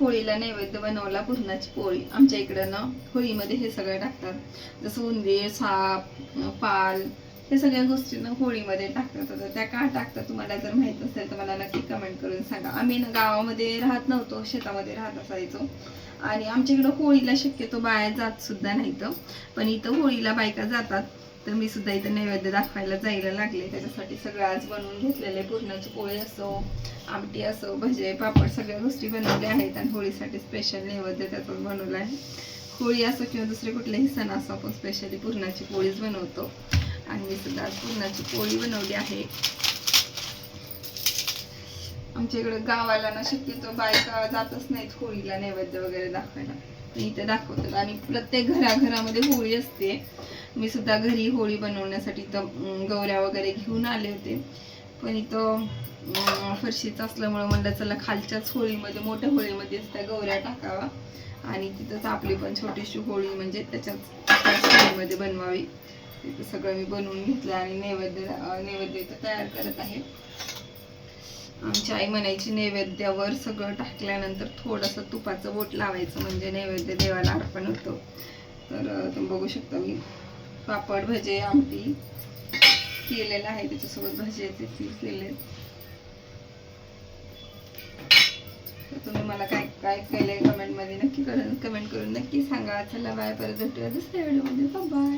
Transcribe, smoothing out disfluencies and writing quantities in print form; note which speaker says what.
Speaker 1: होळीला नैवेद्य बनवला पुरणाची पोळी. आमच्या इकडं ना होळीमध्ये हे सगळं टाकतात, जसं उंदीर, साप, पाल, हे सगळ्या गोष्टी ना होळीमध्ये टाकतात. आता त्या का टाकतात तुम्हाला जर माहित असेल तर मला नक्की कमेंट करून सांगा. आम्ही ना गावामध्ये राहत नव्हतो, शेतामध्ये राहत असायचो आणि आमच्या इकडं होळीला शक्यतो बाया जात सुद्धा नाहीत, पण इथं होळीला बायका जातात. तर मी सुद्धा इथं नैवेद्य दाखवायला जायला लागले. त्याच्यासाठी सगळं आज बनवून घेतलेले, पुरणाची पोळी असो, आमटी असो, भजे, पापड, सगळ्या गोष्टी बनवल्या आहेत आणि होळीसाठी स्पेशल नैवेद्य त्यातून बनवला आहे. होळी असो किंवा दुसरे कुठलेही सण असो, आपण स्पेशली पुरणाची पोळीच बनवतो आणि मी सुद्धा आज पुरणाची पोळी बनवली आहे. आमच्या इकडे गावाला ना शक्यतो बायका जातच नाहीत होळीला नैवेद्य वगैरे दाखवायला, इथे दाखवतात आणि प्रत्येक घराघरामध्ये होळी असते. मी सुद्धा घरी होळी बनवण्यासाठी इथं गौऱ्या वगैरे घेऊन आले होते, पण इथं फरशीच असल्यामुळे म्हणलं चला खालच्याच होळीमध्ये, मोठ्या होळीमध्येच त्या गौऱ्या टाकावा आणि तिथंच आपली पण छोटीशी होळी म्हणजे त्याच्याच होळीमध्ये बनवावी. तिथं सगळं मी बनवून घेतलं आणि नैवेद्य इथं तयार करत आहे. आमची आई म्हणायची नैवेद्यावर सगळं टाकल्यानंतर थोडंसं तुपाचं बोट लावायचं म्हणजे नैवेद्य देवाला अर्पण होतो. तर तुम्ही बघू शकता मी पापड, भजे, आमटी केलेलं आहे, त्याच्यासोबत भज्याचे फील केले. तर तुम्ही मला काय काय केलंय कमेंटमध्ये नक्की कमेंट करून नक्की सांगा. चला बाय, परत भेटूया दुसऱ्या व्हिडिओमध्ये. बाय.